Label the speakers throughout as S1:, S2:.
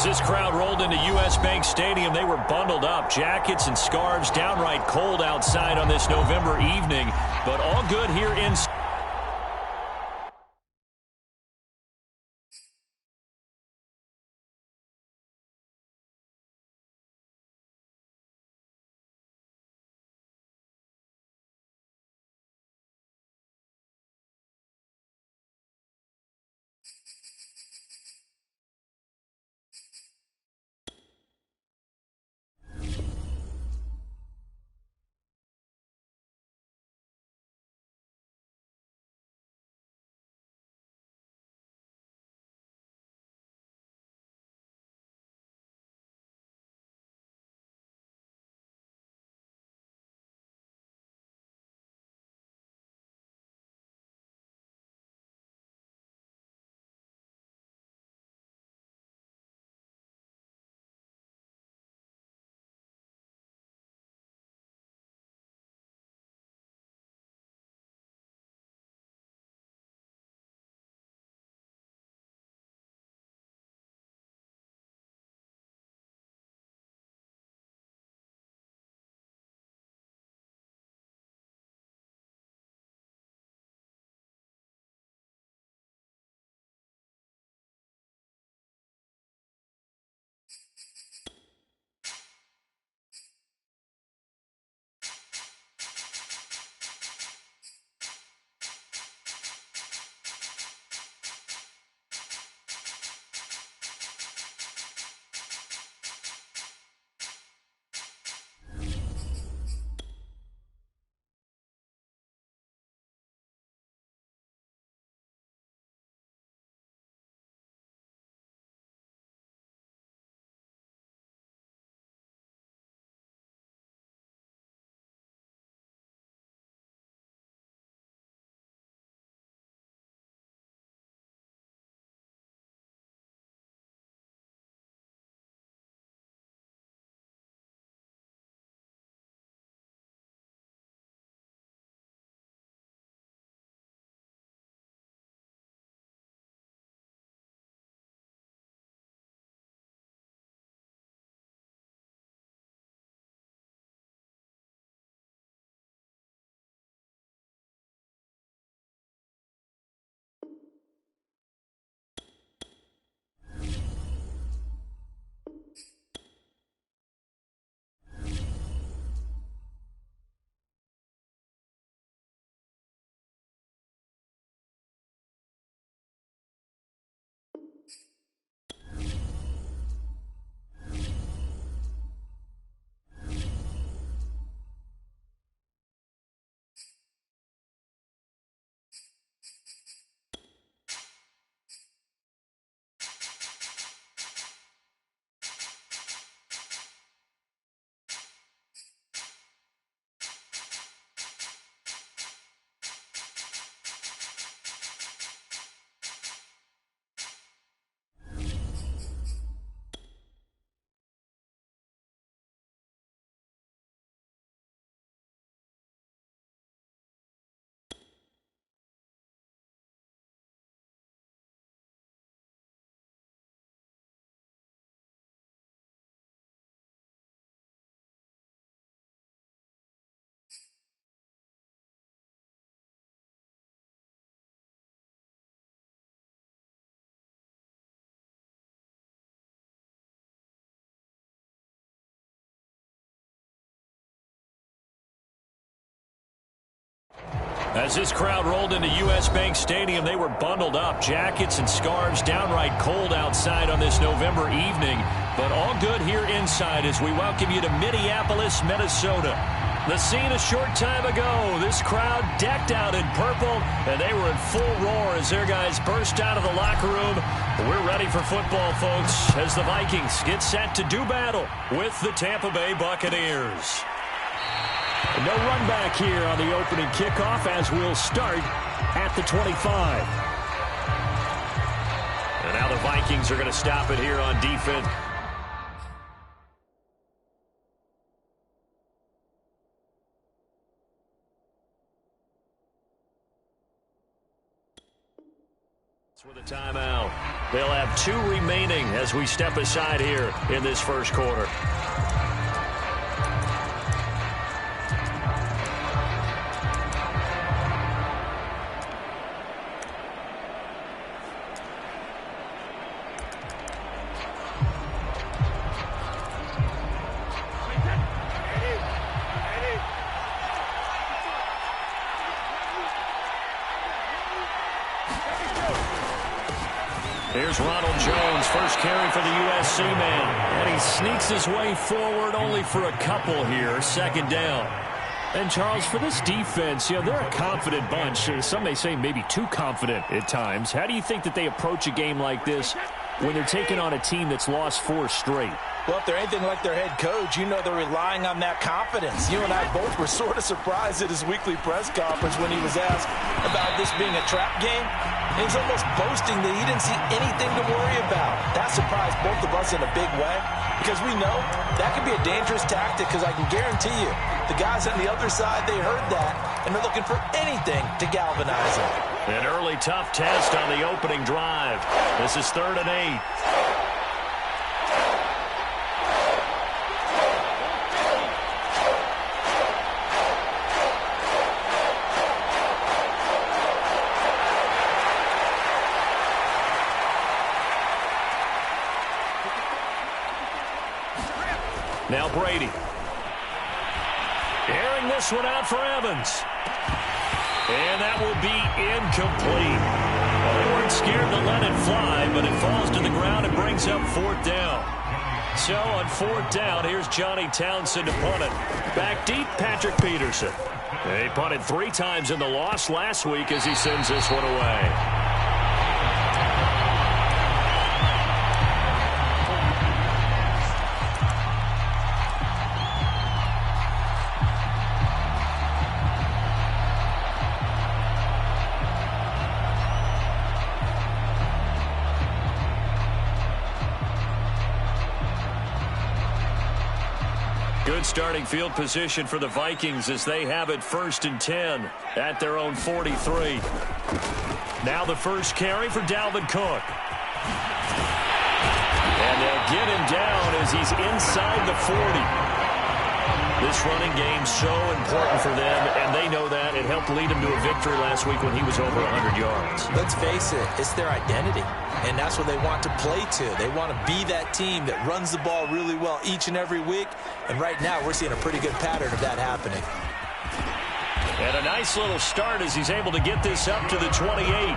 S1: As this crowd rolled into U.S. Bank Stadium, they were bundled up, jackets and scarves, downright cold outside on this November evening, but all good here inside. As this crowd rolled into U.S. Bank Stadium, they were bundled up, jackets and scarves, downright cold outside on this November evening, but all good here inside as we welcome you to Minneapolis, Minnesota. The scene a short time ago, this crowd decked out in purple, and they were in full roar as their guys burst out of the locker room. We're ready for football, folks, as the Vikings get set to do battle with the Tampa Bay Buccaneers. No run back here on the opening kickoff as we'll start at the 25. And now the Vikings are going to stop it here on defense. With a timeout. They'll have 2 remaining as we step aside here in this first quarter. Here's Ronald Jones, first carry for the USC man. And he sneaks his way forward only for a couple here, second down. And, Charles, for this defense, they're a confident bunch. Some may say maybe too confident at times. How do you think that they approach a game like this when they're taking on a team that's lost 4 straight?
S2: Well, if they're anything like their head coach, they're relying on that confidence. You and I both were sort of surprised at his weekly press conference when he was asked about this being a trap game. He was almost boasting that he didn't see anything to worry about. That surprised both of us in a big way because we know that could be a dangerous tactic because I can guarantee you the guys on the other side, they heard that, and they're looking for anything to galvanize them.
S1: An early tough test on the opening drive. This is 3rd and 8. Now Brady. Airing this one out for Evans. And that will be incomplete. Well, they weren't scared to let it fly, but it falls to the ground and brings up 4th down. So on 4th down, here's Johnny Townsend to punt it. Back deep, Patrick Peterson. He punted 3 times in the loss last week as he sends this one away. Good starting field position for the Vikings as they have it 1st and 10 at their own 43. Now the first carry for Dalvin Cook. And they'll get him down as he's inside the 40. This running game so important for them, and they know that. It helped lead him to a victory last week when he was over 100 yards.
S2: Let's face it, it's their identity, and that's what they want to play to. They want to be that team that runs the ball really well each and every week, and right now we're seeing a pretty good pattern of that happening.
S1: And a nice little start as he's able to get this up to the 28.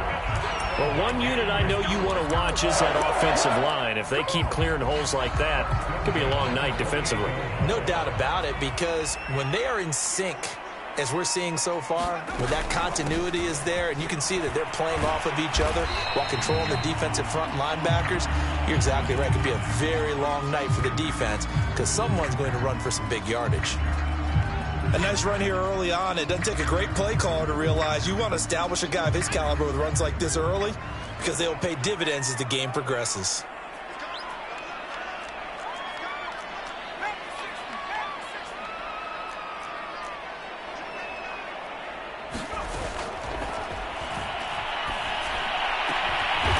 S1: Well, one unit I know you want to watch is that offensive line. If they keep clearing holes like that, it could be a long night defensively.
S2: No doubt about it, because when they are in sync, as we're seeing so far, when that continuity is there and you can see that they're playing off of each other while controlling the defensive front linebackers, you're exactly right. It could be a very long night for the defense because someone's going to run for some big yardage.
S3: A nice run here early on. It doesn't take a great play caller to realize you want to establish a guy of his caliber with runs like this early because they will pay dividends as the game progresses.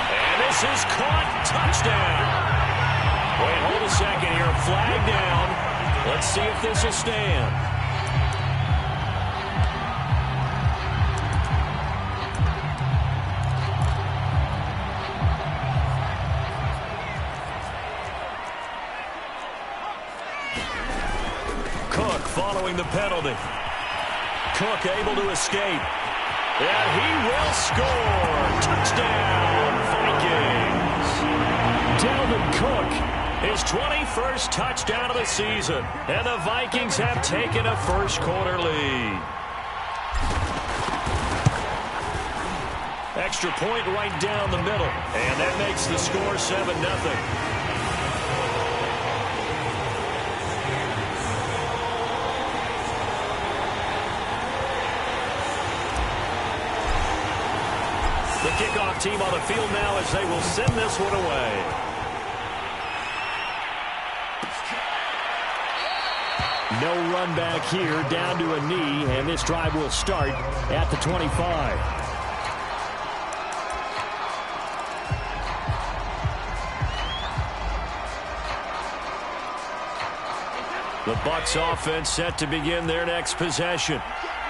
S1: And this is caught. Touchdown. Wait, hold a second here. Flag down. Let's see if this will stand. Following the penalty. Cook able to escape. And he will score. Touchdown, Vikings. Dalvin Cook, his 21st touchdown of the season. And the Vikings have taken a first quarter lead. Extra point right down the middle. And that makes the score 7-0. The kickoff team on the field now as they will send this one away. No run back here, down to a knee, and this drive will start at the 25. The Bucs offense set to begin their next possession.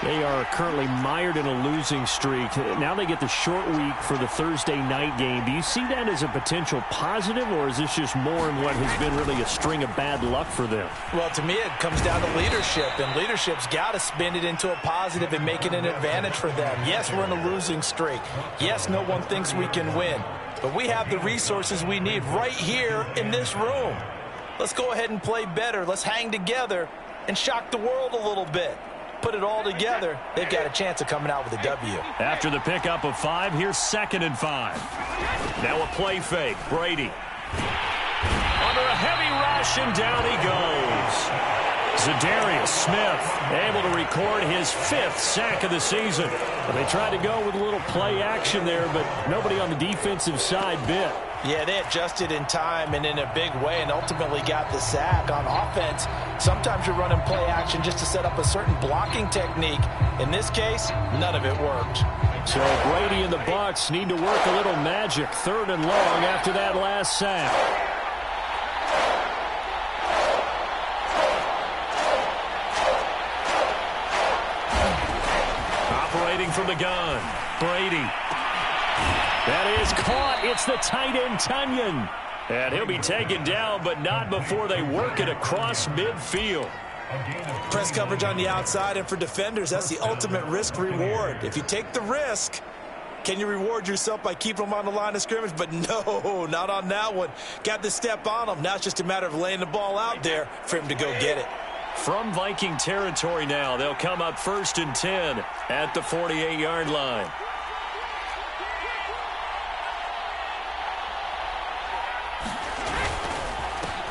S4: They are currently mired in a losing streak. Now they get the short week for the Thursday night game. Do you see that as a potential positive, or is this just more in what has been really a string of bad luck for them?
S2: Well, to me, it comes down to leadership, and leadership's got to spin it into a positive and make it an advantage for them. Yes, we're in a losing streak. Yes, no one thinks we can win, but we have the resources we need right here in this room. Let's go ahead and play better. Let's hang together and shock the world a little bit. Put it all together, they've got a chance of coming out with a W.
S1: After the pickup of 5, here's 2nd and 5. Now a play fake. Brady. Under a heavy rush, and down he goes. Zadarius Smith able to record his 5th sack of the season. But they tried to go with a little play action there, but nobody on the defensive side bit.
S2: Yeah, they adjusted in time and in a big way and ultimately got the sack. On offense, sometimes you're running play action just to set up a certain blocking technique. In this case, none of it worked.
S4: So Brady and the Bucs need to work a little magic. 3rd and long after that last sack.
S1: Operating from the gun, Brady. That is caught. It's the tight end, Tunyon. And he'll be taken down, but not before they work it across midfield.
S3: Press coverage on the outside, and for defenders, that's the ultimate risk-reward. If you take the risk, can you reward yourself by keeping them on the line of scrimmage? But no, not on that one. Got to step on them. Now it's just a matter of laying the ball out there for him to go get it.
S1: From Viking territory now, they'll come up 1st and 10 at the 48-yard line.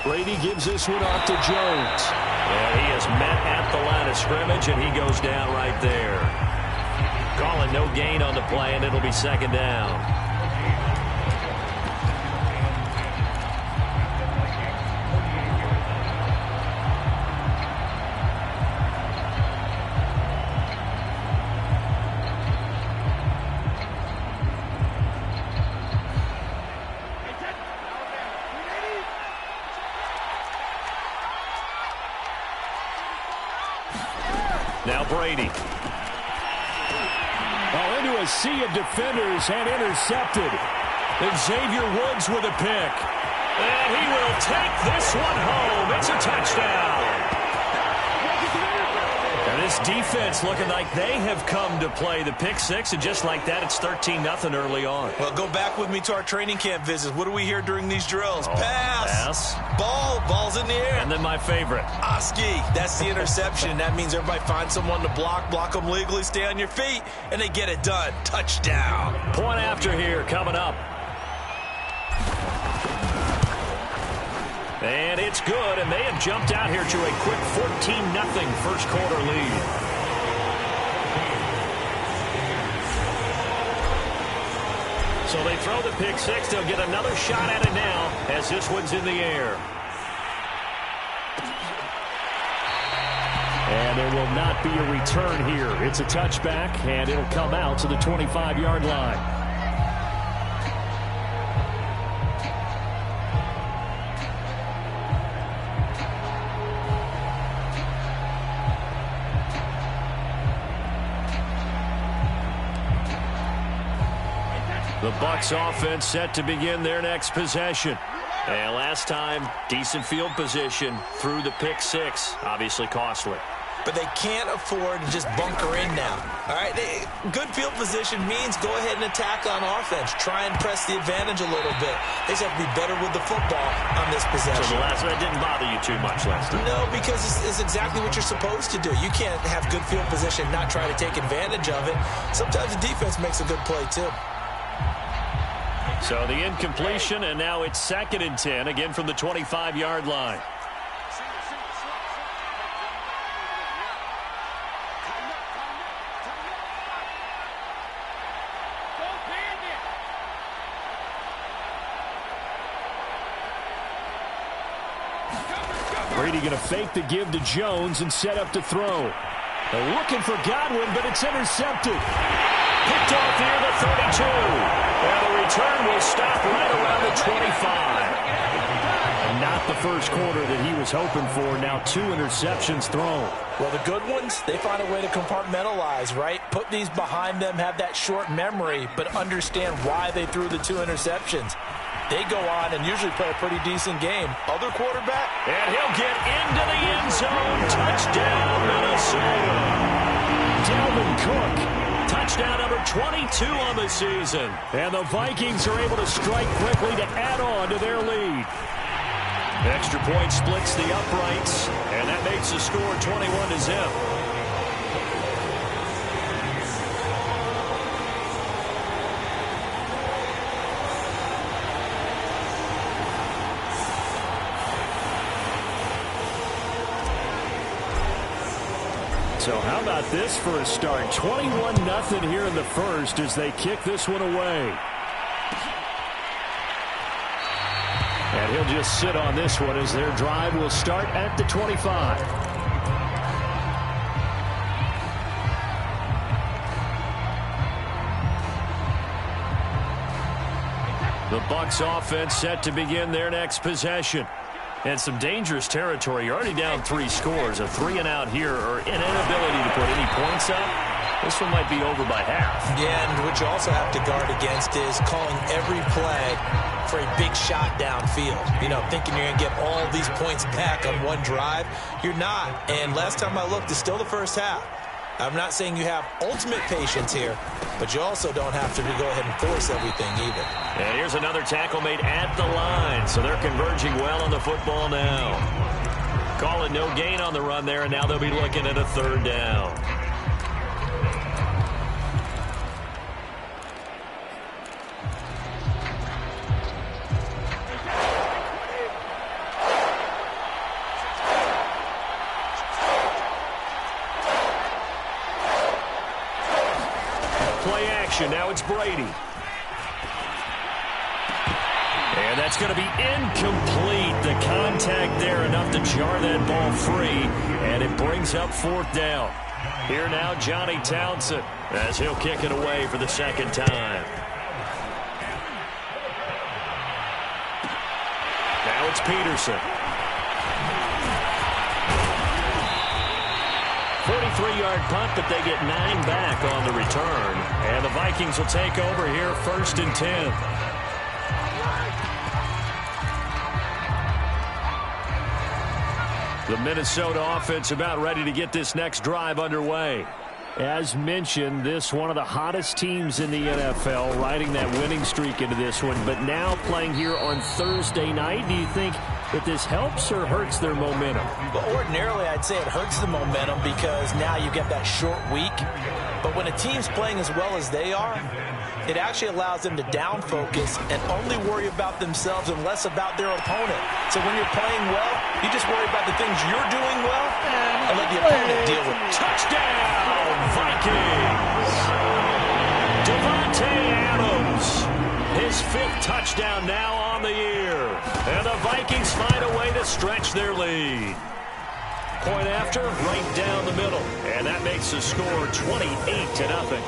S4: Brady gives this one off to Jones.
S1: And he is met at the line of scrimmage, and he goes down right there. Calling no gain on the play, and it'll be 2nd down. Now Brady.
S4: Oh, into a sea of defenders and intercepted.
S1: Xavier Woods with a pick. And he will take this one home. It's a touchdown. And this defense looking like they have come to play the pick 6, and just like that, it's 13-0 early on.
S3: Well, go back with me to our training camp visits. What do we hear during these drills? Pass. Ball's in the air.
S1: And then my favorite.
S3: Oski, that's the interception. That means everybody finds someone to block them legally, stay on your feet, and they get it done. Touchdown.
S1: Point after here coming up. And it's good, and they have jumped out here to a quick 14-0 first quarter lead. So they throw the pick 6. They'll get another shot at it now as this one's in the air.
S4: And there will not be a return here. It's a touchback, and it'll come out to the 25-yard line.
S1: The Bucs offense set to begin their next possession. And last time, decent field position through the pick 6. Obviously costly.
S3: But they can't afford to just bunker in now. All right, good field position means go ahead and attack on offense. Try and press the advantage a little bit. They just have to be better with the football on this possession.
S1: So the last one didn't bother you too much last time?
S3: No, because it's exactly what you're supposed to do. You can't have good field position and not try to take advantage of it. Sometimes the defense makes a good play, too.
S1: So the incompletion, and now it's 2nd and 10, again from the 25-yard line.
S4: Brady going to fake the give to Jones and set up to throw. They're looking for Godwin, but it's intercepted.
S1: Picked off near the 32. And the return will stop right around the 25. And not the
S4: first quarter that he was hoping for. Now 2 interceptions thrown.
S2: Well, the good ones, they find a way to compartmentalize, right? Put these behind them, have that short memory, but understand why they threw the 2 interceptions. They go on and usually play a pretty decent game. Other quarterback.
S1: And he'll get into the end zone. Touchdown, Minnesota. Dalvin Cook. Touchdown number 22 on the season. And the Vikings are able to strike quickly to add on to their lead. Extra point splits the uprights, and that makes the score 21-0.
S4: So how about this for a start? 21-0 here in the first as they kick this one away. And he'll just sit on this one as their drive will start at the 25.
S1: The Bucs offense set to begin their next possession. And some dangerous territory. You're already down 3 scores. A 3-and-out here, or an inability to put any points up. This one might be over by half.
S2: Yeah, and what you also have to guard against is calling every play for a big shot downfield. You know, thinking you're going to get all these points back on one drive. You're not. And last time I looked, it's still the first half. I'm not saying you have ultimate patience here, but you also don't have to go ahead and force everything either.
S1: And here's another tackle made at the line, so they're converging well on the football now. Call it no gain on the run there, and now they'll be looking at a 3rd down. Now it's Brady. And that's going to be incomplete. The contact there enough to jar that ball free. And it brings up 4th down. Here now, Johnny Townsend, as he'll kick it away for the 2nd time. Now it's Peterson. 43-yard punt, but they get 9 back on the return. And the Vikings will take over here 1st and 10. The Minnesota offense about ready to get this next drive underway. As mentioned, this one of the hottest teams in the NFL, riding that winning streak into this one, but now playing here on Thursday night. Do you think that this helps or hurts their momentum?
S2: Well, ordinarily, I'd say it hurts the momentum because now you get that short week. But when a team's playing as well as they are, it actually allows them to down focus and only worry about themselves and less about their opponent. So when you're playing well, you just worry about the things you're doing well and let the opponent deal with it.
S1: Touchdown, Vikings! Devontae Adams, his 5th touchdown now on the year. And the Vikings find a way to stretch their lead. Point after, right down the middle. And that makes the score 28-0.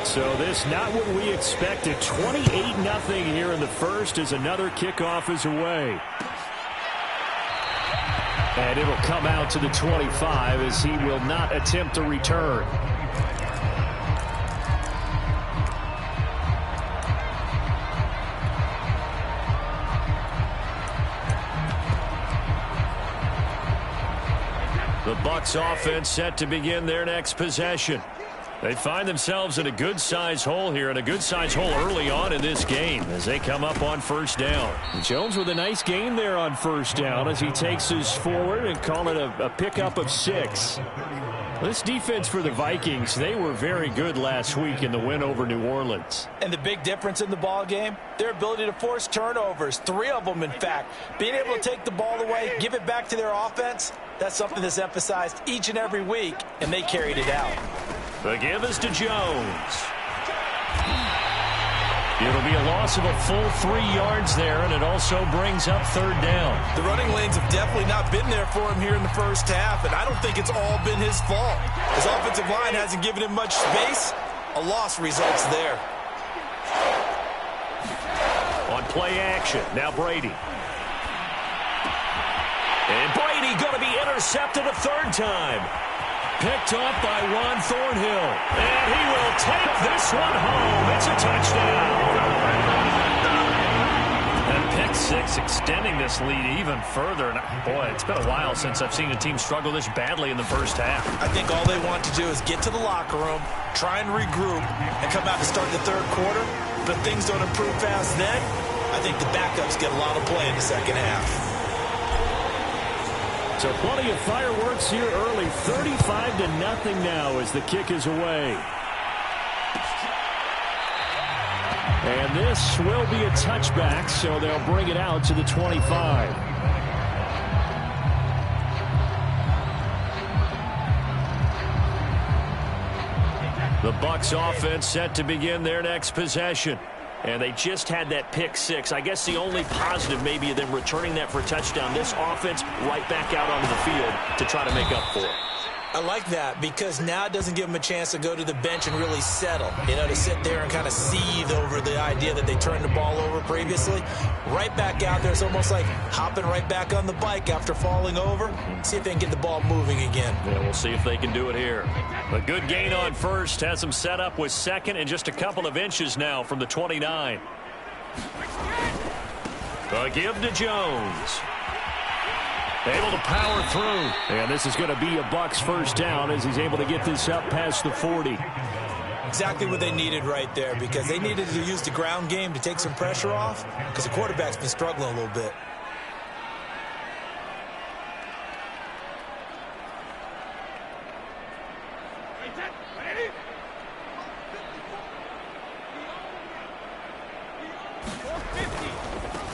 S4: So this not what we expected. 28-0 here in the first as another kickoff is away. And it'll come out to the 25 as he will not attempt a return.
S1: The Bucs offense set to begin their next possession. They find themselves in a good-sized hole here, and a good-sized hole early on in this game as they come up on 1st down.
S4: Jones with a nice gain there on 1st down as he takes us forward and call it a pickup of 6. This defense for the Vikings, they were very good last week in the win over New Orleans.
S2: And the big difference in the ball game, their ability to force turnovers, 3 of them in fact. Being able to take the ball away, give it back to their offense, that's something that's emphasized each and every week, and they carried it out.
S1: The give is to Jones. It'll be a loss of a full 3 yards there, and it also brings up 3rd down.
S3: The running lanes have definitely not been there for him here in the first half, and I don't think it's all been his fault. His offensive line hasn't given him much space. A loss results there.
S1: play action. Now Brady. And Brady going to be intercepted a third time. Picked off by Juan Thornhill. And he will take this one home. It's a touchdown. And pick six extending this lead even further. And boy, it's been a while since I've seen a team struggle this badly in the first half.
S3: I think all they want to do is get to the locker room, try and regroup, and come out to start the third quarter. But if things don't improve fast then, I think the backups get a lot of play in the second half.
S4: So plenty of fireworks here early. 35-0 now as the kick is away. And this will be a touchback, so they'll bring it out to the 25. The Bucs offense set to begin their next possession. And they just had that pick six. I guess the only positive maybe of them returning that for a touchdown. This offense right back out onto the field to try to make up for it.
S3: I like that because now it doesn't give them a chance to go to the bench and really settle. You know, to sit there and kind of seethe over the idea that they turned the ball over previously. Right back out there. It's almost like hopping right back on the bike after falling over. See if they can get the ball moving again.
S1: Yeah, we'll see if they can do it here. A good gain on first. Has them set up with second and just a couple of inches now from the 29. A give to Jones. Able to power through. And this is going to be a Bucs first down as he's able to get this up past the 40.
S3: Exactly what they needed right there because they needed to use the ground game to take some pressure off because the quarterback's been struggling a little bit.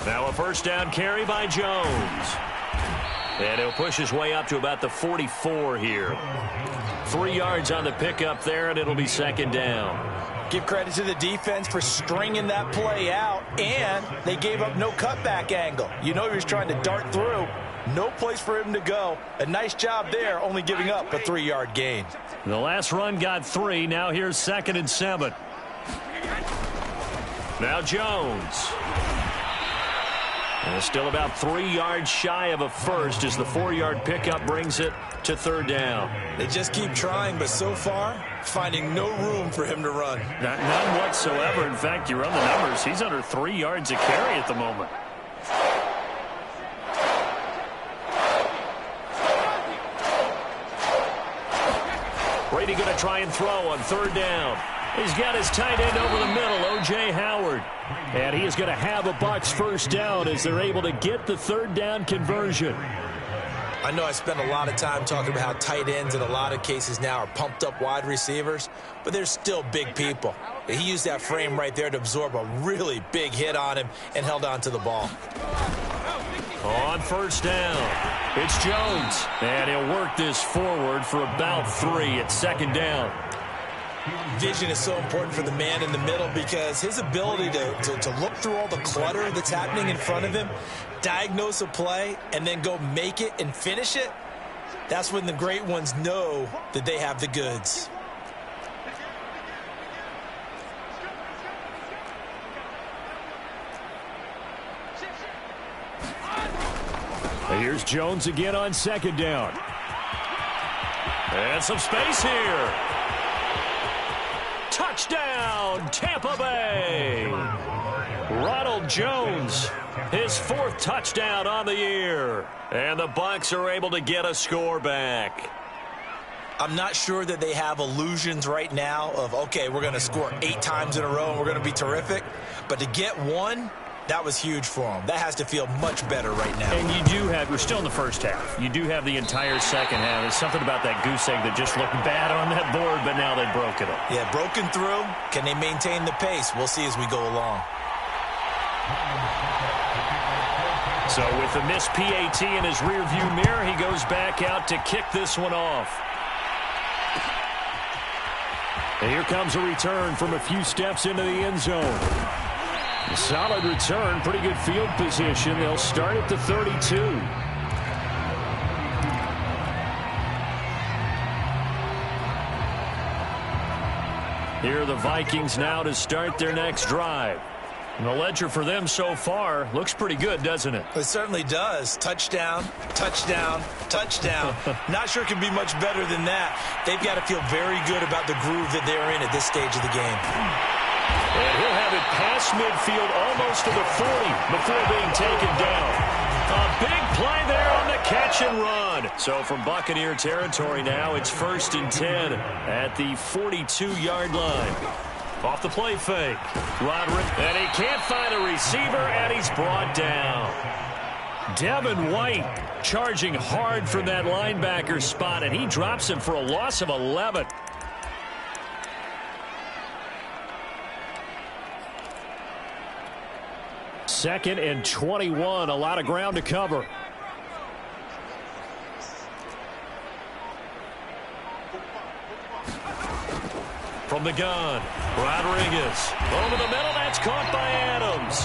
S1: Now a first down carry by Jones. And he'll push his way up to about the 44 here. 3 yards on the pickup there, and it'll be second down.
S3: Give credit to the defense for stringing that play out, and they gave up no cutback angle. You know he was trying to dart through. No place for him to go. A nice job there, only giving up a 3-yard gain.
S1: The last run got 3. Now here's 2nd and 7. Now Jones. And still about 3 yards shy of a first as the 4-yard pickup brings it to third down.
S3: They just keep trying, but so far, finding no room for him to run.
S1: None whatsoever. In fact, you run the numbers. He's under 3 yards a carry at the moment. Brady going to try and throw on third down. He's got his tight end over the middle, O.J. Howard. And he is going to have a Bucs first down as they're able to get the third down conversion.
S3: I know I spent a lot of time talking about how tight ends in a lot of cases now are pumped up wide receivers, but they're still big people. He used that frame right there to absorb a really big hit on him and held on to the ball.
S1: On first down, it's Jones. And he'll work this forward for about 3 at second down.
S3: Vision is so important for the man in the middle because his ability to look through all the clutter that's happening in front of him, diagnose a play, and then go make it and finish it, that's when the great ones know that they have the goods.
S4: Here's Jones again on second down.
S1: And some space here. Touchdown, Tampa Bay. Ronald Jones, his 4th touchdown on the year. And the Bucs are able to get a score back.
S3: I'm not sure that they have illusions right now of, okay, we're going to score 8 times in a row and we're going to be terrific. But to get one, that was huge for them. That has to feel much better right now.
S1: And you do have, we're still in the first half. You do have the entire second half. There's something about that goose egg that just looked bad on that board, but now they've broken it.
S3: Yeah, broken through. Can they maintain the pace? We'll see as we go along.
S1: So with the missed PAT in his rearview mirror, he goes back out to kick this one off.
S4: And here comes a return from a few steps into the end zone. Solid return, pretty good field position. They'll start at the 32. Here are the Vikings now to start their next drive.
S1: And the ledger for them so far looks pretty good, doesn't it?
S3: It certainly does. Touchdown, touchdown, touchdown. Not sure it can be much better than that. They've got to feel very good about the groove that they're in at this stage of the game.
S1: And he'll have it past midfield almost to the 40 before being taken down. A big play there on the catch and run. So from Buccaneer territory now, it's 1st and 10 at the 42-yard line. Off the play fake. Roderick, and he can't find a receiver, and he's brought down. Devin White charging hard from that linebacker spot, and he drops him for a loss of 11. Second and 21, a lot of ground to cover. From the gun, Rodriguez. Over the middle, that's caught by Adams.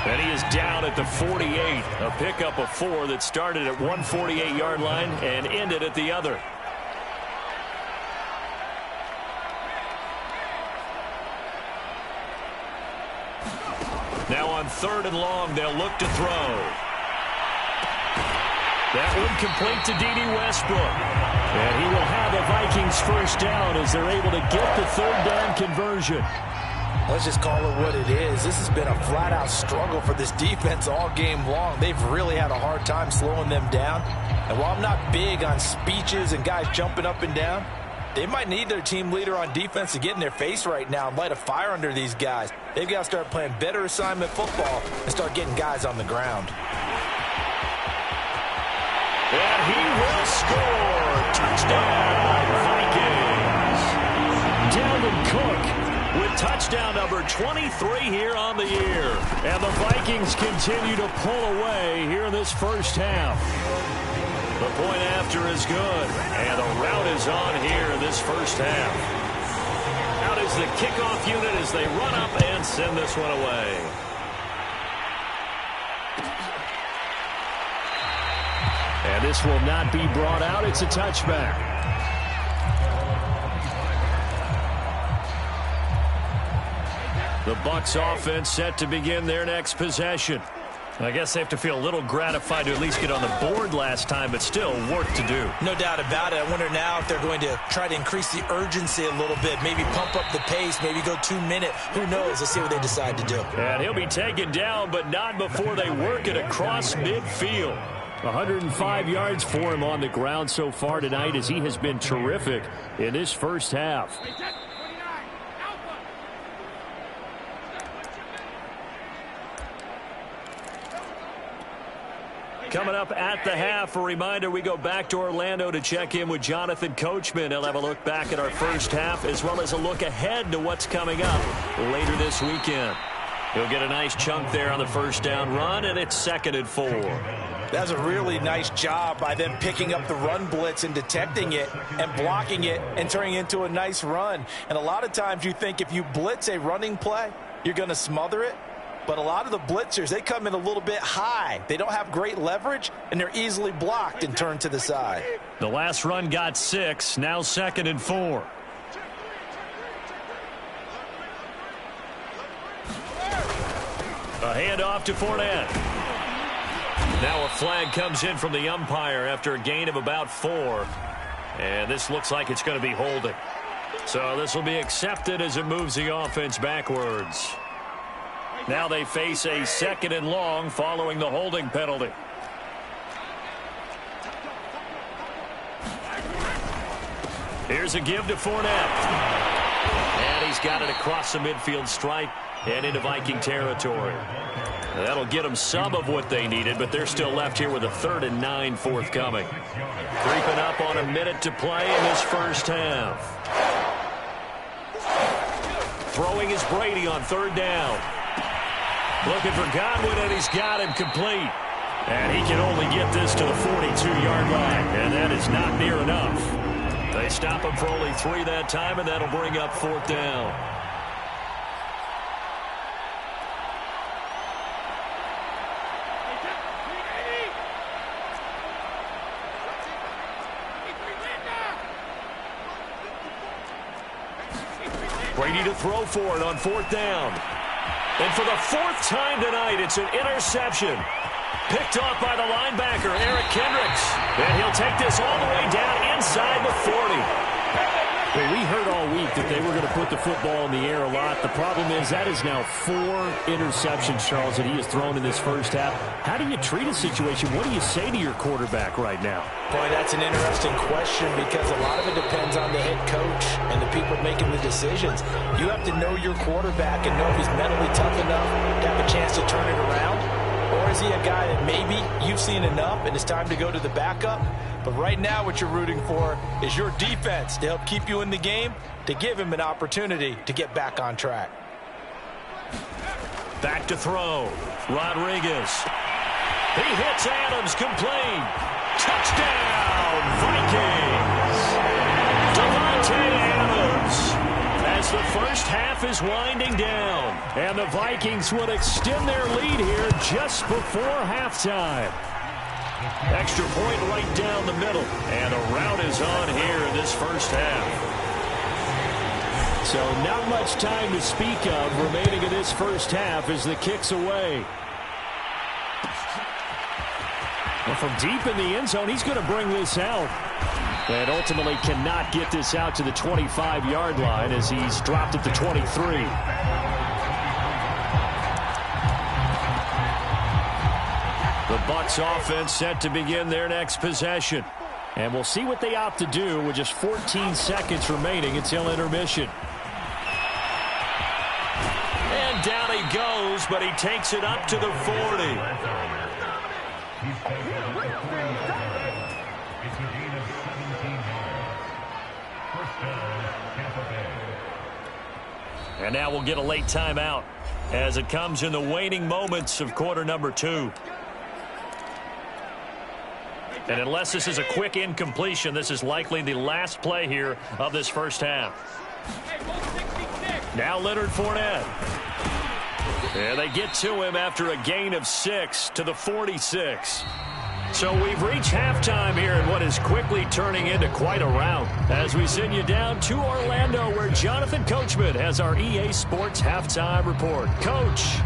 S1: And he is down at the 48. A pickup of 4 that started at 148-yard line and ended at the other. Now on 3rd and long, they'll look to throw. That one complete to D.D. Westbrook. And he will have the Vikings first down as they're able to get the 3rd down conversion.
S3: Let's just call it what it is. This has been a flat-out struggle for this defense all game long. They've really had a hard time slowing them down. And while I'm not big on speeches and guys jumping up and down, they might need their team leader on defense to get in their face right now and light a fire under these guys. They've got to start playing better assignment football and start getting guys on the ground.
S1: And he will score. Touchdown, Vikings. Dalvin Cook with touchdown number 23 here on the year. And the Vikings continue to pull away here in this first half. The point after is good. And the route is on here in this first half. Out is the kickoff unit as they run up and send this one away. And this will not be brought out. It's a touchback. The Bucs offense set to begin their next possession. I guess they have to feel a little gratified to at least get on the board last time, but still work to do.
S3: No doubt about it. I wonder now if they're going to try to increase the urgency a little bit, maybe pump up the pace, maybe go 2 minute. Who knows? Let's see what they decide to do.
S1: And he'll be taken down, but not before they work it across midfield. 105 yards for him on the ground so far tonight as he has been terrific in this first half. Coming up at the half, a reminder, we go back to Orlando to check in with Jonathan Coachman. He'll have a look back at our first half as well as a look ahead to what's coming up later this weekend. He'll get a nice chunk there on the first down run, and it's 2nd and 4.
S3: That's a really nice job by them picking up the run blitz and detecting it and blocking it and turning it into a nice run. And a lot of times you think if you blitz a running play, you're going to smother it. But a lot of the blitzers, they come in a little bit high. They don't have great leverage, and they're easily blocked and turned to the side.
S1: The last run got 6, now 2nd and 4. A handoff to Fournette. Now a flag comes in from the umpire after a gain of about 4. And this looks like it's going to be holding. So this will be accepted as it moves the offense backwards. Now they face a 2nd and long following the holding penalty. Here's a give to Fournette. And he's got it across the midfield stripe and into Viking territory. That'll get them some of what they needed, but they're still left here with a 3rd and 9 forthcoming. Creeping up on a minute to play in this first half. Throwing is Brady on 3rd down. Looking for Godwin, and he's got him complete. And he can only get this to the 42-yard line, and that is not near enough. They stop him for only 3 that time, and that'll bring up 4th down. Brady to throw for it on 4th down. And for the fourth time tonight, it's an interception. Picked off by the linebacker, Eric Kendricks. And he'll take this all the way down inside the 40.
S4: Well, we heard all week that they were going to put the football in the air a lot. The problem is that is now 4 interceptions, Charles, that he has thrown in this first half. How do you treat a situation? What do you say to your quarterback right now?
S2: Boy, that's an interesting question because a lot of it depends on the head coach and the people making the decisions. You have to know your quarterback and know if he's mentally tough enough to have a chance to turn it around. Or is he a guy that maybe you've seen enough and it's time to go to the backup? But right now what you're rooting for is your defense to help keep you in the game, to give him an opportunity to get back on track.
S1: Back to throw. Rodriguez. He hits Adams, complete. Touchdown, Vikings. Devontae Adams. As the first half is winding down. And the Vikings would extend their lead here just before halftime. Extra point right down the middle. And a rout is on here in this first half.
S4: So not much time to speak of remaining in this first half as the kick's away. And from deep in the end zone, he's going to bring this out. And ultimately cannot get this out to the 25-yard line as he's dropped at the 23. The Bucs offense set to begin their next possession. And we'll see what they opt to do with just 14 seconds remaining until intermission.
S1: And down he goes, but he takes it up to the 40. And now we'll get a late timeout as it comes in the waning moments of quarter number 2. And unless this is a quick incompletion, this is likely the last play here of this first half. Now Leonard Fournette. And they get to him after a gain of 6 to the 46. So we've reached halftime here in what is quickly turning into quite a rout as we send you down to Orlando where Jonathan Coachman has our EA Sports halftime report. Coach.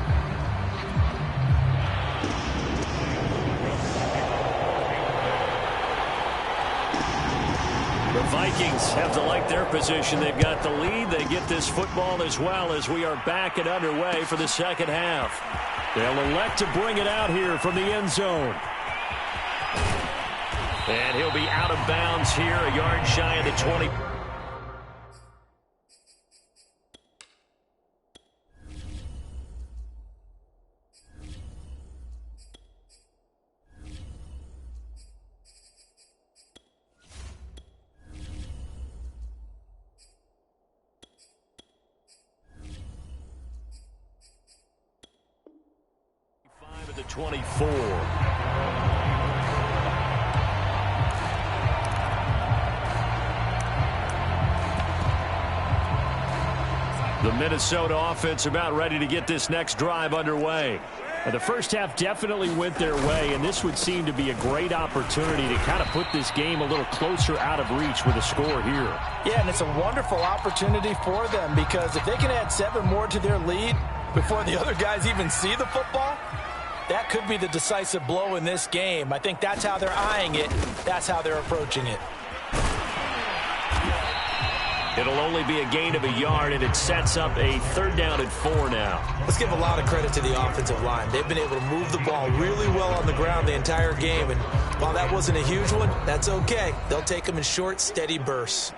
S1: The Vikings have to like their position. They've got the lead. They get this football as well as we are back and underway for the second half. They'll elect to bring it out here from the end zone. And he'll be out of bounds here, a yard shy of the 20. At the 24. The Minnesota offense about ready to get this next drive underway. And the first half definitely went their way, and this would seem to be a great opportunity to kind of put this game a little closer out of reach with a score here.
S2: Yeah, and it's a wonderful opportunity for them because if they can add 7 more to their lead before the other guys even see the football, that could be the decisive blow in this game. I think that's how they're eyeing it. That's how they're approaching it.
S1: It'll only be a gain of a yard, and it sets up a 3rd down and 4 now.
S2: Let's give a lot of credit to the offensive line. They've been able to move the ball really well on the ground the entire game, and while that wasn't a huge one, that's okay. They'll take them in short, steady bursts.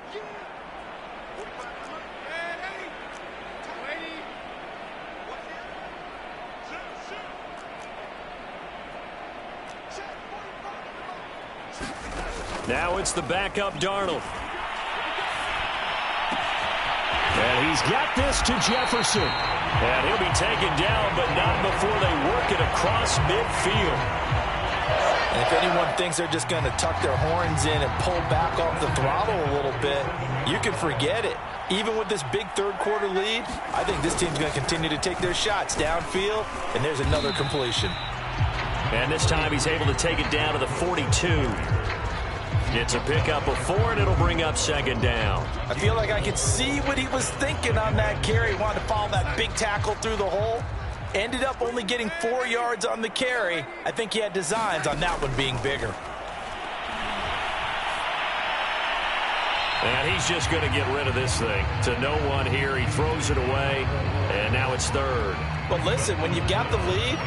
S1: Now it's the backup Darnold.
S4: And he's got this to Jefferson.
S1: And he'll be taken down, but not before they work it across midfield.
S2: And if anyone thinks they're just going to tuck their horns in and pull back off the throttle a little bit, you can forget it. Even with this big third-quarter lead, I think this team's going to continue to take their shots downfield, and there's another completion.
S1: And this time he's able to take it down to the 42. It's a pickup of 4, and it'll bring up 2nd down.
S2: I feel like I could see what he was thinking on that carry. He wanted to follow that big tackle through the hole. Ended up only getting 4 yards on the carry. I think he had designs on that one being bigger.
S1: And he's just going to get rid of this thing. To no one here, he throws it away, and now it's third.
S2: But listen, when you've got the lead,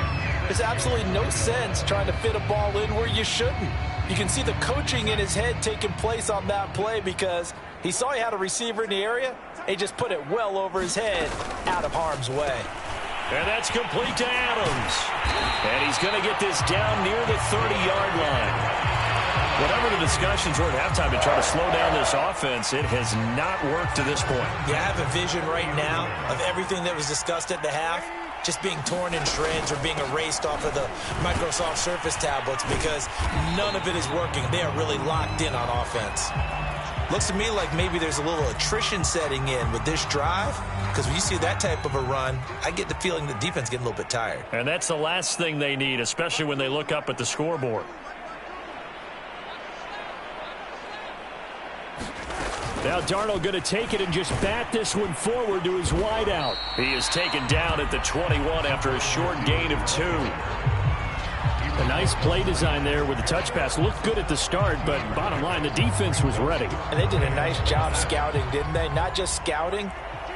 S2: there's absolutely no sense trying to fit a ball in where you shouldn't. You can see the coaching in his head taking place on that play because he saw he had a receiver in the area. He just put it well over his head, out of harm's way.
S1: And that's complete to Adams. And he's going to get this down near the 30-yard line. Whatever the discussions were at halftime to try to slow down this offense, it has not worked to this point.
S2: Yeah, I have a vision right now of everything that was discussed at the half just being torn in shreds or being erased off of the Microsoft Surface tablets because none of it is working. They are really locked in on offense. Looks to me like maybe there's a little attrition setting in with this drive because when you see that type of a run, I get the feeling the defense getting a little bit tired.
S1: And that's the last thing they need, especially when they look up at the scoreboard. Now Darnold going to take it and just bat this one forward to his wideout. He is taken down at the 21 after a short gain of 2. A nice play design there with the touch pass. Looked good at the start, but bottom line, the defense was ready.
S2: And they did a nice job scouting, didn't they? Not just scouting,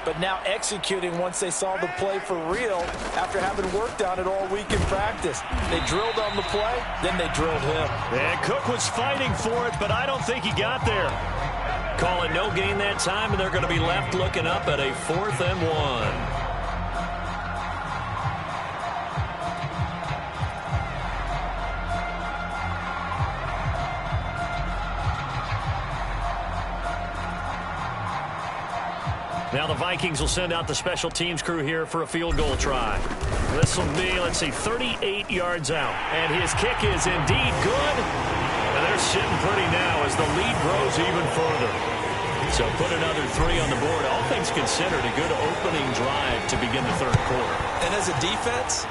S2: but now executing once they saw the play for real after having worked on it all week in practice. They drilled on the play, then they drilled him.
S1: And Cook was fighting for it, but I don't think he got there. Calling no gain that time, and they're going to be left looking up at a 4th and 1. Now the Vikings will send out the special teams crew here for a field goal try. This will be, let's see, 38 yards out. And his kick is indeed good. And they're sitting pretty now as the lead grows even further. So put another 3 on the board. All things considered, a good opening drive to begin the third quarter.
S2: And as a defense,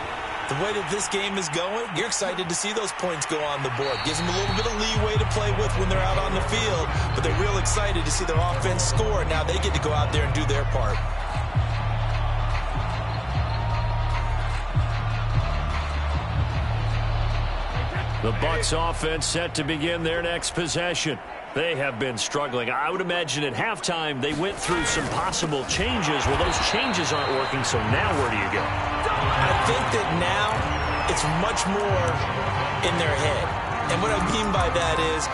S2: the way that this game is going, you're excited to see those points go on the board. Gives them a little bit of leeway to play with when they're out on the field, but they're real excited to see their offense score. Now they get to go out there and do their part.
S1: The Bucs offense set to begin their next possession. They have been struggling. I would imagine at halftime they went through some possible changes. Well, those changes aren't working, so now where do you go?
S2: I think that now it's much more in their head. And what I mean by that is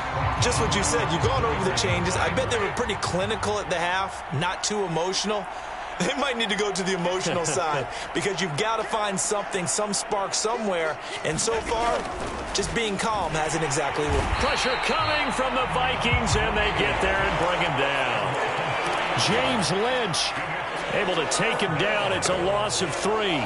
S2: just what you said. You've gone over the changes. I bet they were pretty clinical at the half, not too emotional. They might need to go to the emotional side because you've got to find something, some spark somewhere. And so far, just being calm hasn't exactly worked.
S1: Pressure coming from the Vikings, and they get there and bring him down.
S4: James Lynch
S1: able to take him down. It's a loss of 3.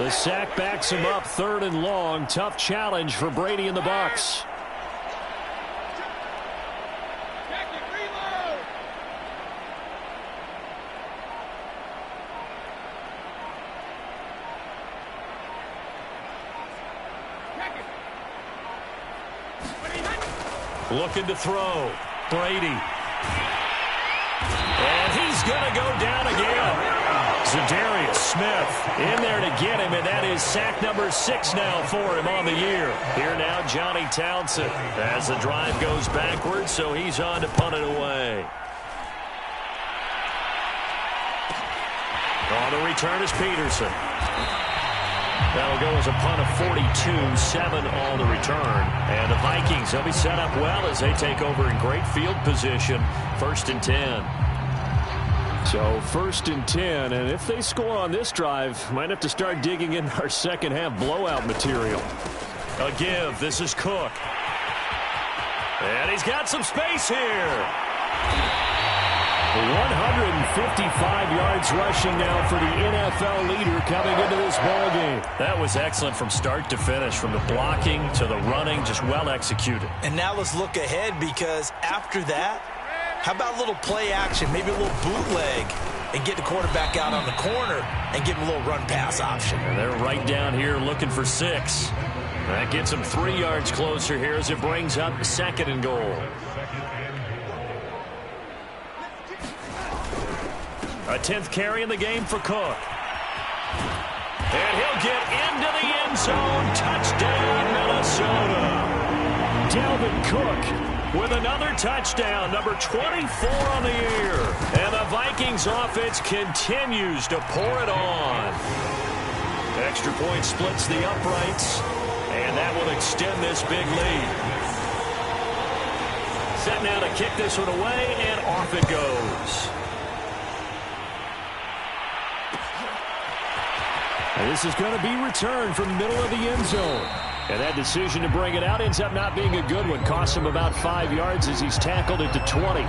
S4: The sack backs him up, 3rd and long. Tough challenge for Brady and the Bucs.
S1: Looking to throw. Brady. And he's going to go down again. Zadarius Smith in there to get him, and that is sack number 6 now for him on the year. Here now, Johnny Townsend as the drive goes backwards, so he's on to punt it away. On the return is Peterson. That'll go as a punt of 42, 7 on the return. And the Vikings, they'll be set up well as they take over in great field position. 1st and 10.
S4: So 1st and 10, and if they score on this drive, might have to start digging in our second half blowout material.
S1: A give. This is Cook. And he's got some space here.
S4: 155 yards rushing now for the NFL leader coming into this ball game.
S1: That was excellent from start to finish, from the blocking to the running, just well executed.
S2: And now let's look ahead because after that, how about a little play action, maybe a little bootleg, and get the quarterback out on the corner and give him a little run-pass option.
S1: And they're right down here looking for 6. That gets him 3 yards closer here as it brings up 2nd and goal. A 10th carry in the game for Cook. And he'll get into the end zone. Touchdown, Minnesota. Dalvin Cook with another touchdown, number 24 on the year. And the Vikings offense continues to pour it on. Extra point splits the uprights, and that will extend this big lead. Set now to kick this one away, and off it goes. And this is going to be returned from the middle of the end zone. And that decision to bring it out ends up not being a good one. Costs him about 5 yards as he's tackled it to 20.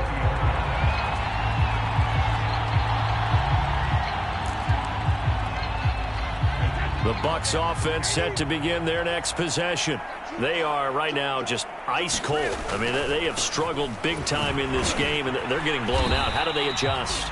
S1: The Bucs offense set to begin their next possession. They are right now just ice cold. I mean, they have struggled big time in this game, and they're getting blown out. How do they adjust?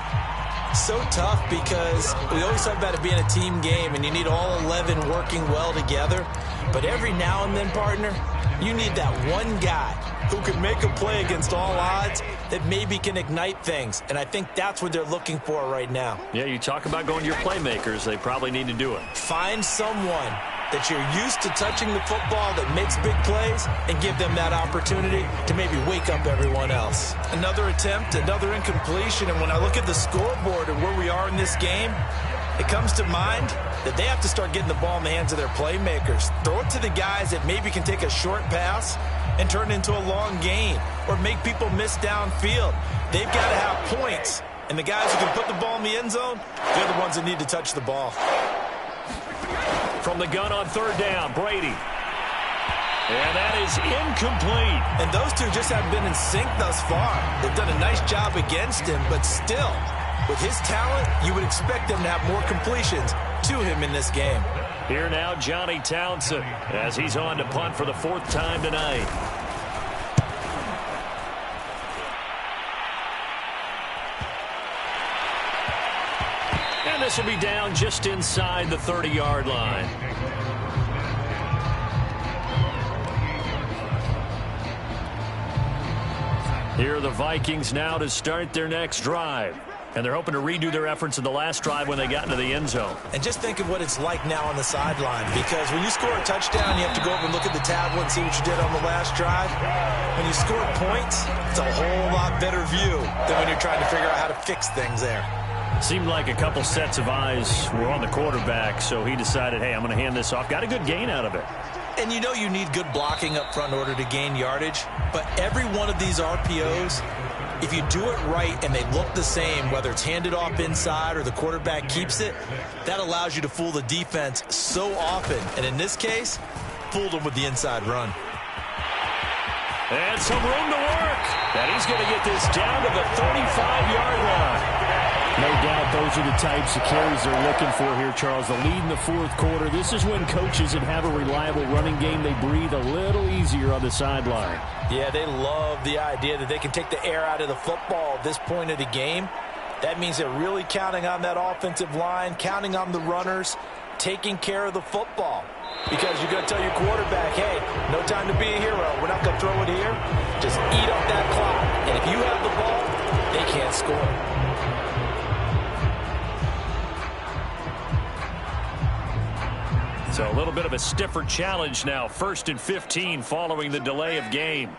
S3: So tough because we always talk about it being a team game, and you need all 11 working well together. But every now and then, partner, you need that one guy who can make a play against all odds that maybe can ignite things. And I think that's what they're looking for right now.
S1: Yeah, you talk about going to your playmakers. They probably need to do it.
S3: Find someone that you're used to touching the football that makes big plays and give them that opportunity to maybe wake up everyone else. Another attempt, another incompletion, and when I look at the scoreboard and where we are in this game, it comes to mind that they have to start getting the ball in the hands of their playmakers. Throw it to the guys that maybe can take a short pass and turn it into a long gain or make people miss downfield. They've got to have points, and the guys who can put the ball in the end zone, they're the ones that need to touch the ball.
S1: From the gun on third down, Brady. And that is incomplete.
S3: And those two just haven't been in sync thus far. They've done a nice job against him, but still, with his talent, you would expect them to have more completions to him in this game.
S1: Here now, Johnny Townsend, as he's on to punt for the 4th time tonight. And this will be down just inside the 30-yard line. Here are the Vikings now to start their next drive. And they're hoping to redo their efforts in the last drive when they got into the end zone.
S3: And just think of what it's like now on the sideline, because when you score a touchdown, you have to go over and look at the tablet and see what you did on the last drive. When you score points, it's a whole lot better view than when you're trying to figure out how to fix things there.
S1: Seemed like a couple sets of eyes were on the quarterback, so he decided, hey, I'm going to hand this off. Got a good gain out of it.
S3: And you know you need good blocking up front in order to gain yardage, but every one of these RPOs, if you do it right and they look the same, whether it's handed off inside or the quarterback keeps it, that allows you to fool the defense so often. And in this case, fooled them with the inside run.
S1: And some room to work. And he's going to get this down to the 35-yard line.
S4: No doubt those are the types of carries they're looking for here, Charles. The lead in the 4th quarter. This is when coaches that have a reliable running game, they breathe a little easier on the sideline.
S3: Yeah, they love the idea that they can take the air out of the football at this point of the game. That means they're really counting on that offensive line, counting on the runners, taking care of the football. Because you're going to tell your quarterback, hey, no time to be a hero. We're not going to throw it here. Just eat up that clock. And if you have the ball, they can't score.
S1: So a little bit of a stiffer challenge now. 1st and 15 following the delay of game.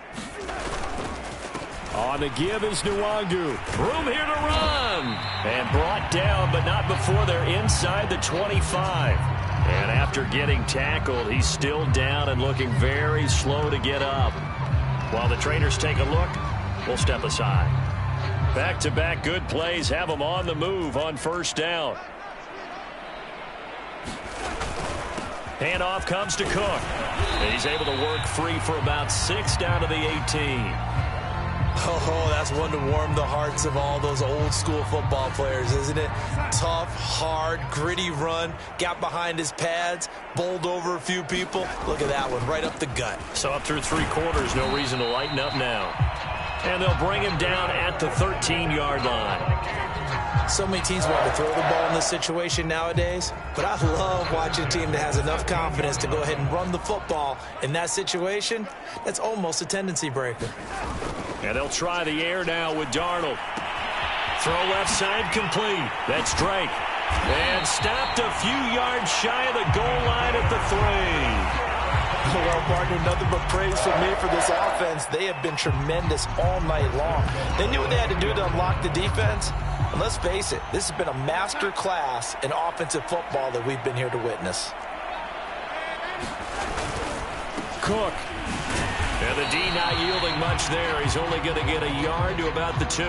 S1: On the give is Nwangu. Room here to run. And brought down, but not before they're inside the 25. And after getting tackled, he's still down and looking very slow to get up. While the trainers take a look, we'll step aside. Back-to-back good plays have them on the move on 1st down. Handoff comes to Cook. And he's able to work free for about 6 down to the 18.
S3: Oh, that's one to warm the hearts of all those old school football players, isn't it? Tough, hard, gritty run. Got behind his pads, bowled over a few people. Look at that one, right up the gut.
S1: So up through 3 quarters, no reason to lighten up now. And they'll bring him down at the 13-yard line.
S3: So many teams want to throw the ball in this situation nowadays, but I love watching a team that has enough confidence to go ahead and run the football in that situation. That's almost a tendency breaker.
S1: And they'll try the air now with Darnold. Throw left side complete. That's Drake. And stopped a few yards shy of the goal line at the 3.
S2: Well, partner, nothing but praise from me for this offense. They have been tremendous all night long. They knew what they had to do to unlock the defense. And let's face it, this has been a master class in offensive football that we've been here to witness.
S1: Cook. And the D not yielding much there. He's only going to get a yard to about the 2.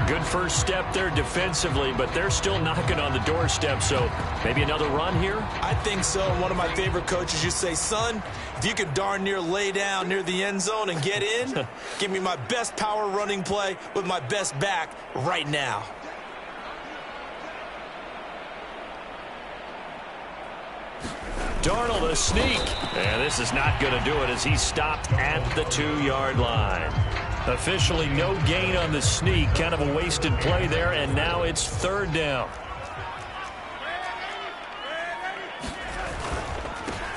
S1: Good first step there defensively, but they're still knocking on the doorstep, so maybe another run here?
S3: I think so. One of my favorite coaches used to say, son, if you can darn near lay down near the end zone and get in, give me my best power running play with my best back right now.
S1: Darnold a sneak. And this is not going to do it as he stopped at the 2-yard line. Officially no gain on the sneak. Kind of a wasted play there, and now it's 3rd down.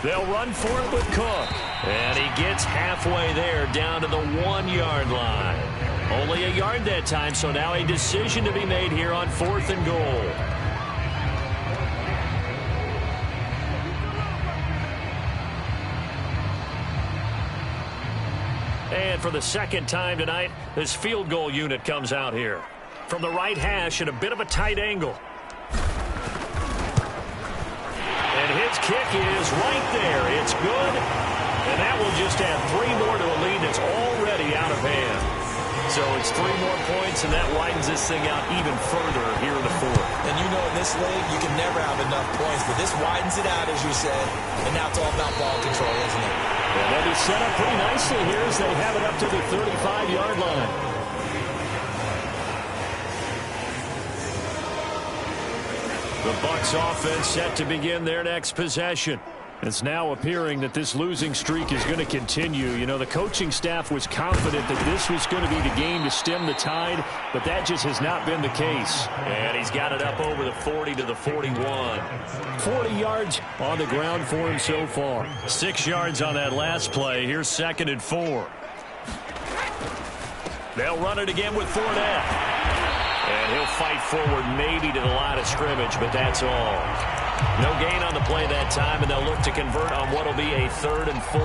S1: They'll run for it with Cook. And he gets halfway there down to the 1-yard line. Only a yard that time, so now a decision to be made here on 4th and goal. And for the second time tonight, this field goal unit comes out here. From the right hash at a bit of a tight angle. And his kick is right there. It's good. And that will just add 3 more to a lead that's already out of hand. So it's 3 more points, and that widens this thing out even further here in the 4th.
S3: And you know in this league, you can never have enough points, but this widens it out, as you said. And now it's all about ball control, isn't it?
S4: And they'll be set up pretty nicely here as they have it up to the 35-yard line.
S1: The Bucs offense set to begin their next possession. It's now appearing that this losing streak is going to continue. You know, the coaching staff was confident that this was going to be the game to stem the tide, but that just has not been the case. And he's got it up over the 40 to the 41.
S4: 40 yards on the ground for him so far.
S1: 6 yards on that last play. Here's 2nd and 4. They'll run it again with Fournette. And he'll fight forward maybe to the line of scrimmage, but that's all. No gain on the play that time, and they'll look to convert on what will be a 3rd and 4.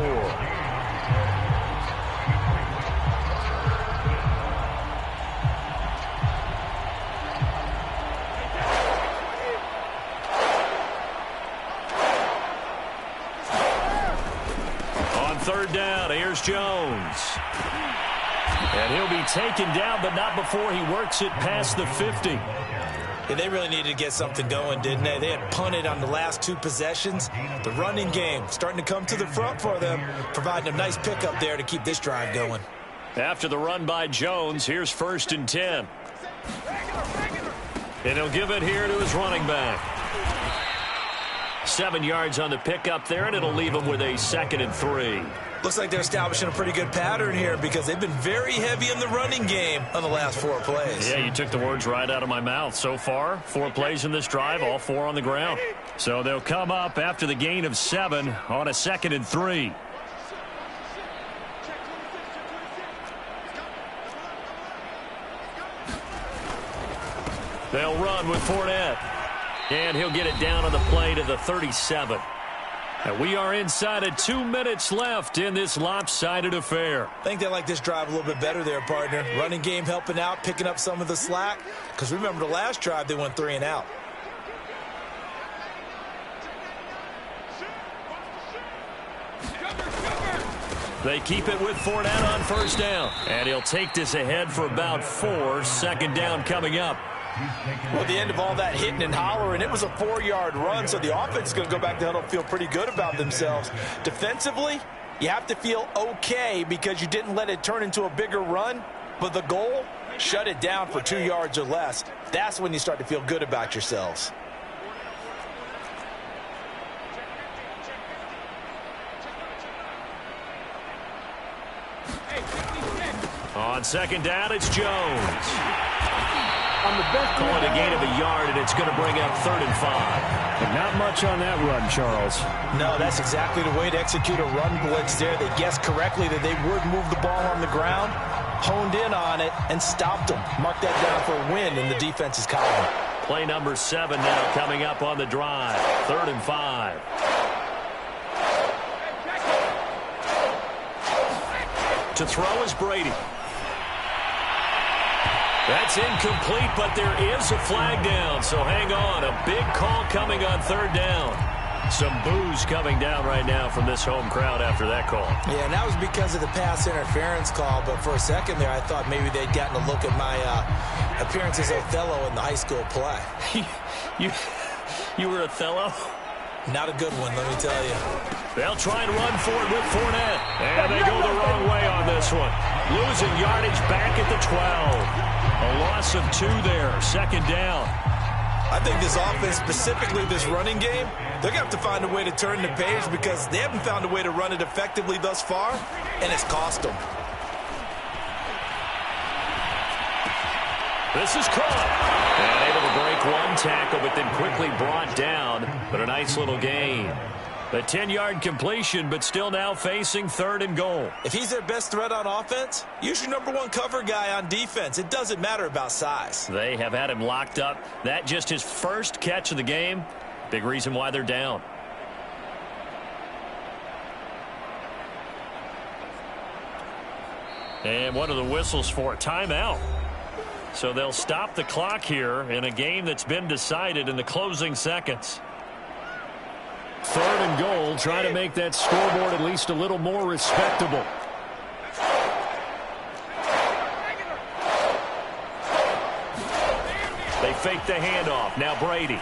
S1: On 3rd down, here's Jones. And he'll be taken down, but not before he works it past the 50.
S3: Yeah, they really needed to get something going, didn't they? They had punted on the last 2 possessions. The running game starting to come to the front for them, providing a nice pickup there to keep this drive going.
S1: After the run by Jones, here's 1st and 10. And he'll give it here to his running back. 7 yards on the pickup there, and it'll leave him with a 2nd and 3.
S3: Looks like they're establishing a pretty good pattern here because they've been very heavy in the running game on the last 4 plays.
S1: Yeah, you took the words right out of my mouth. So far, 4 plays in this drive, all 4 on the ground. So they'll come up after the gain of 7 on a 2nd and 3. They'll run with Fournette. And he'll get it down on the play to the 37. And we are inside of 2 minutes left in this lopsided affair.
S3: I think they like this drive a little bit better there, partner. Running game helping out, picking up some of the slack. Because remember the last drive, they went 3 and out.
S1: They keep it with Fournette on 1st down. And he'll take this ahead for about 4. 2nd down coming up.
S2: Well, the end of all that hitting and hollering, it was a 4-yard run, so the offense is going to go back to huddle and feel pretty good about themselves. Defensively, you have to feel okay because you didn't let it turn into a bigger run, but the goal, shut it down for 2 yards or less. That's when you start to feel good about yourselves.
S1: On 2nd down, it's Jones. Calling a gain of a yard, and it's going to bring up 3rd and 5.
S4: But not much on that run, Charles.
S2: No, that's exactly the way to execute a run blitz there. They guessed correctly that they would move the ball on the ground. honed in on it and stopped them. Mark that down for a win in the defense's column.
S1: Play number 7 now coming up on the drive. 3rd and 5. To throw is Brady. That's incomplete, but there is a flag down, so hang on. A big call coming on 3rd down. Some boos coming down right now from this home crowd after that call.
S3: Yeah, and that was because of the pass interference call, but for a second there I thought maybe they'd gotten a look at my appearance as Othello in the high school play.
S1: You were Othello?
S3: Not a good one, let me tell you.
S1: They'll try and run for it with Fournette. And they go the wrong way on this one. Losing yardage back at the 12. A loss of 2 there. 2nd down.
S3: I think this offense, specifically this running game, they're going to have to find a way to turn the page because they haven't found a way to run it effectively thus far, and it's cost them.
S1: This is caught. And able to break one tackle, but then quickly brought down. But a nice little gain. A 10-yard completion, but still now facing 3rd and goal.
S3: If he's their best threat on offense, use your #1 cover guy on defense. It doesn't matter about size.
S1: They have had him locked up. That just his first catch of the game. Big reason why they're down. And one of the whistles for a timeout. So they'll stop the clock here in a game that's been decided in the closing seconds.
S4: 3rd and goal, trying to make that scoreboard at least a little more respectable.
S1: They fake the handoff. Now Brady.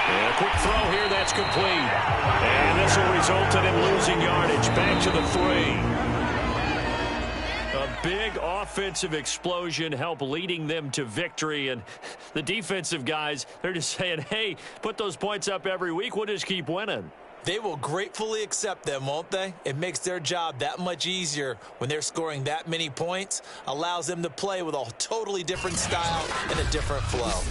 S1: And a quick throw here, that's complete. And this will result in him losing yardage. Back to the 3. A big offensive explosion helped leading them to victory. And the defensive guys, they're just saying, hey, put those points up every week. We'll just keep winning.
S3: They will gratefully accept them, won't they? It makes their job that much easier when they're scoring that many points. Allows them to play with a totally different style and a different flow.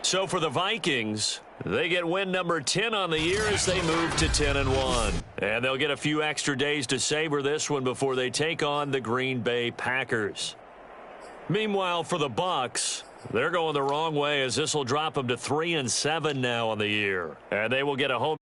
S1: So for the Vikings, they get win number 10 on the year as they move to 10-1. And they'll get a few extra days to savor this one before they take on the Green Bay Packers. Meanwhile, for the Bucs, they're going the wrong way as this will drop them to 3-7 now on the year. And they will get a home